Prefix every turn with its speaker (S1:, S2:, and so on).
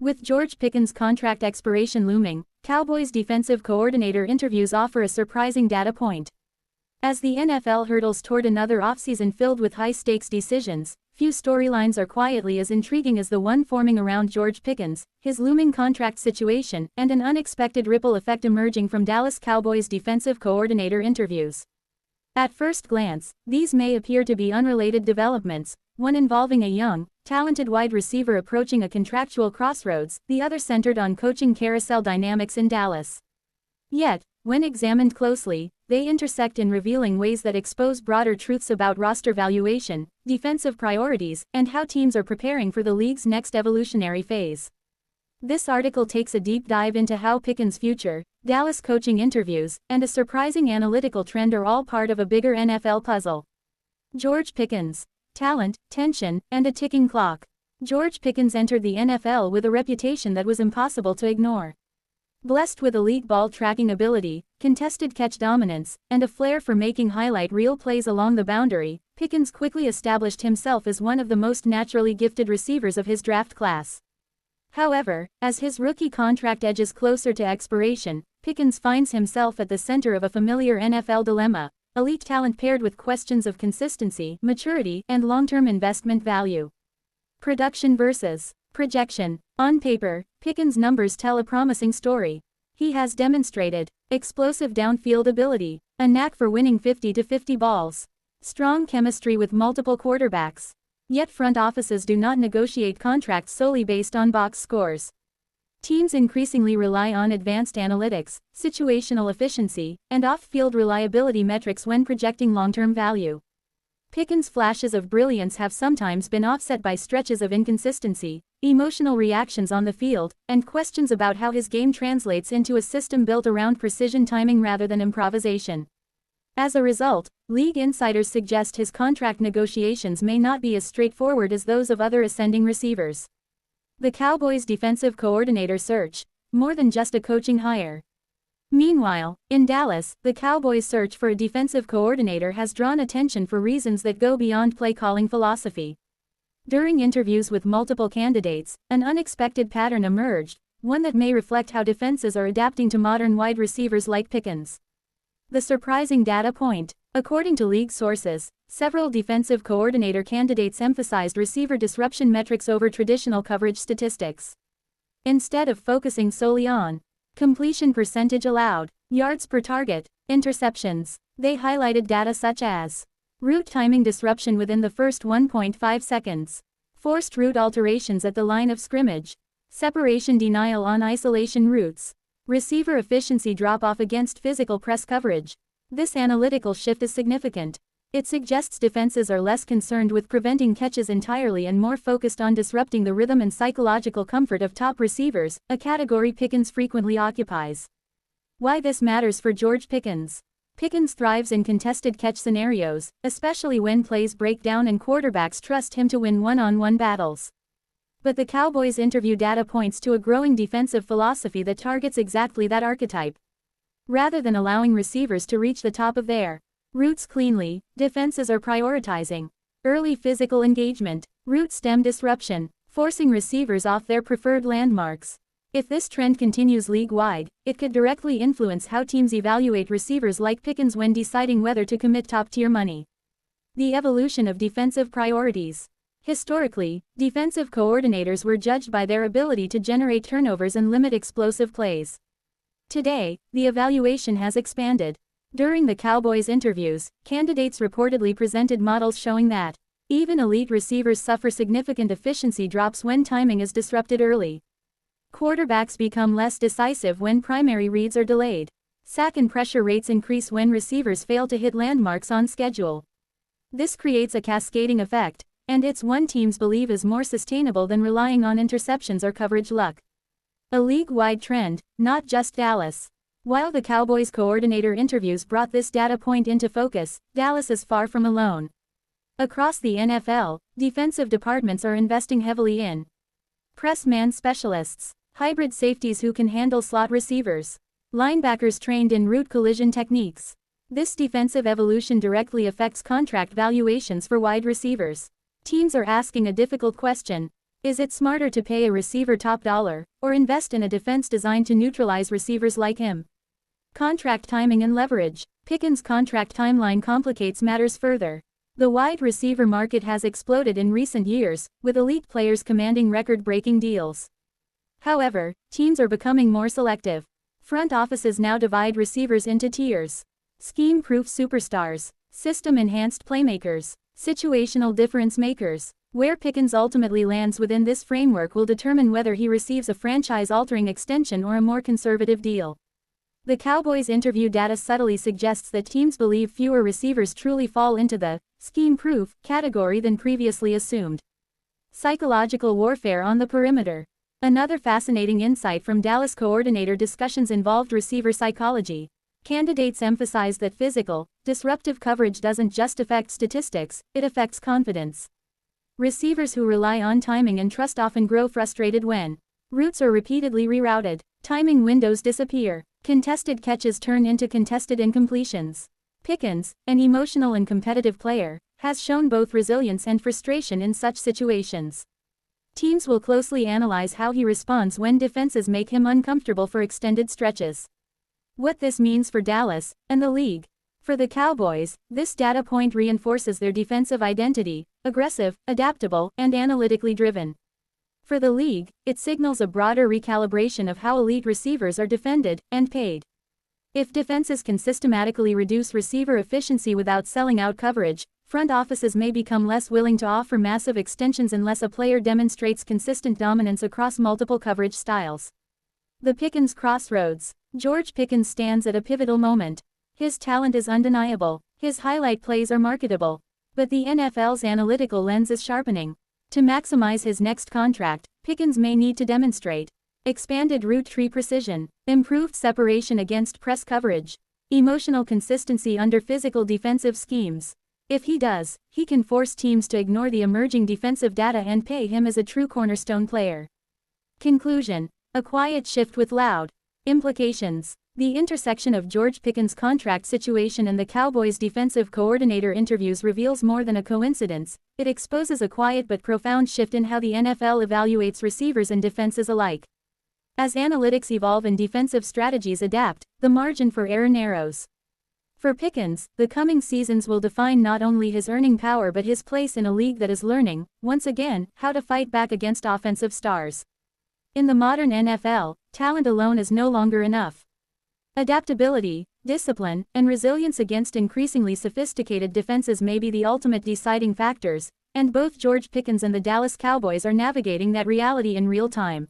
S1: With George Pickens' contract expiration looming, Cowboys defensive coordinator interviews offer a surprising data point. As the NFL hurdles toward another offseason filled with high-stakes decisions, few storylines are quietly as intriguing as the one forming around George Pickens, his looming contract situation, and an unexpected ripple effect emerging from Dallas Cowboys defensive coordinator interviews. At first glance, these may appear to be unrelated developments, one involving a young, talented wide receiver approaching a contractual crossroads, the other centered on coaching carousel dynamics in Dallas. Yet, when examined closely, they intersect in revealing ways that expose broader truths about roster valuation, defensive priorities, and how teams are preparing for the league's next evolutionary phase. This article takes a deep dive into how Pickens' future, Dallas coaching interviews, and a surprising analytical trend are all part of a bigger NFL puzzle. George Pickens. Talent, tension, and a ticking clock. George Pickens entered the NFL with a reputation that was impossible to ignore. Blessed with elite ball-tracking ability, contested catch dominance, and a flair for making highlight reel plays along the boundary, Pickens quickly established himself as one of the most naturally gifted receivers of his draft class. However, as his rookie contract edges closer to expiration, Pickens finds himself at the center of a familiar NFL dilemma: elite talent paired with questions of consistency, maturity, and long-term investment value. Production versus projection. On paper, Pickens' numbers tell a promising story. He has demonstrated explosive downfield ability, a knack for winning 50-50 balls, strong chemistry with multiple quarterbacks. Yet front offices do not negotiate contracts solely based on box scores. Teams increasingly rely on advanced analytics, situational efficiency, and off-field reliability metrics when projecting long-term value. Pickens' flashes of brilliance have sometimes been offset by stretches of inconsistency, emotional reactions on the field, and questions about how his game translates into a system built around precision timing rather than improvisation. As a result, league insiders suggest his contract negotiations may not be as straightforward as those of other ascending receivers. The Cowboys' defensive coordinator search, more than just a coaching hire. Meanwhile, in Dallas, the Cowboys' search for a defensive coordinator has drawn attention for reasons that go beyond play-calling philosophy. During interviews with multiple candidates, an unexpected pattern emerged, one that may reflect how defenses are adapting to modern wide receivers like Pickens. The surprising data point. According to league sources, several defensive coordinator candidates emphasized receiver disruption metrics over traditional coverage statistics. Instead of focusing solely on completion percentage allowed, yards per target, interceptions, they highlighted data such as route timing disruption within the first 1.5 seconds, forced route alterations at the line of scrimmage, separation denial on isolation routes, receiver efficiency drop-off against physical press coverage. This analytical shift is significant. It suggests defenses are less concerned with preventing catches entirely and more focused on disrupting the rhythm and psychological comfort of top receivers, a category Pickens frequently occupies. Why this matters for George Pickens. Pickens thrives in contested catch scenarios, especially when plays break down and quarterbacks trust him to win one-on-one battles. But the Cowboys' interview data points to a growing defensive philosophy that targets exactly that archetype. Rather than allowing receivers to reach the top of their routes cleanly, defenses are prioritizing early physical engagement, route stem disruption, forcing receivers off their preferred landmarks. If this trend continues league-wide, it could directly influence how teams evaluate receivers like Pickens when deciding whether to commit top-tier money. The evolution of defensive priorities. Historically, defensive coordinators were judged by their ability to generate turnovers and limit explosive plays. Today, the evaluation has expanded. During the Cowboys' interviews, candidates reportedly presented models showing that even elite receivers suffer significant efficiency drops when timing is disrupted early. Quarterbacks become less decisive when primary reads are delayed. Sack and pressure rates increase when receivers fail to hit landmarks on schedule. This creates a cascading effect, and it's one teams believe is more sustainable than relying on interceptions or coverage luck. A league-wide trend, not just Dallas. While the Cowboys coordinator interviews brought this data point into focus, Dallas is far from alone. Across the NFL, defensive departments are investing heavily in press man specialists, hybrid safeties who can handle slot receivers, linebackers trained in route collision techniques. This defensive evolution directly affects contract valuations for wide receivers. Teams are asking a difficult question: Is it smarter to pay a receiver top dollar, or invest in a defense designed to neutralize receivers like him? Contract timing and leverage. Pickens' contract timeline complicates matters further. The wide receiver market has exploded in recent years, with elite players commanding record-breaking deals. However, teams are becoming more selective. Front offices now divide receivers into tiers: scheme-proof superstars, system-enhanced playmakers, situational difference makers. Where Pickens ultimately lands within this framework will determine whether he receives a franchise-altering extension or a more conservative deal. The Cowboys interview data subtly suggests that teams believe fewer receivers truly fall into the scheme-proof category than previously assumed. Psychological warfare on the perimeter. Another fascinating insight from Dallas coordinator discussions involved receiver psychology. Candidates emphasize that physical, disruptive coverage doesn't just affect statistics, it affects confidence. Receivers who rely on timing and trust often grow frustrated when routes are repeatedly rerouted, timing windows disappear, contested catches turn into contested incompletions. Pickens, an emotional and competitive player, has shown both resilience and frustration in such situations. Teams will closely analyze how he responds when defenses make him uncomfortable for extended stretches. What this means for Dallas and the league. For the Cowboys, this data point reinforces their defensive identity: aggressive, adaptable, and analytically driven. For the league, it signals a broader recalibration of how elite receivers are defended and paid. If defenses can systematically reduce receiver efficiency without selling out coverage, front offices may become less willing to offer massive extensions unless a player demonstrates consistent dominance across multiple coverage styles. The Pickens crossroads. George Pickens stands at a pivotal moment. His talent is undeniable, his highlight plays are marketable. But the NFL's analytical lens is sharpening. To maximize his next contract, Pickens may need to demonstrate expanded route tree precision, improved separation against press coverage, emotional consistency under physical defensive schemes. If he does, he can force teams to ignore the emerging defensive data and pay him as a true cornerstone player. Conclusion: a quiet shift with loud implications. The intersection of George Pickens' contract situation and the Cowboys' defensive coordinator interviews reveals more than a coincidence. It exposes a quiet but profound shift in how the NFL evaluates receivers and defenses alike. As analytics evolve and defensive strategies adapt, the margin for error narrows. For Pickens, the coming seasons will define not only his earning power but his place in a league that is learning, once again, how to fight back against offensive stars. In the modern NFL, talent alone is no longer enough. Adaptability, discipline, and resilience against increasingly sophisticated defenses may be the ultimate deciding factors, and both George Pickens and the Dallas Cowboys are navigating that reality in real time.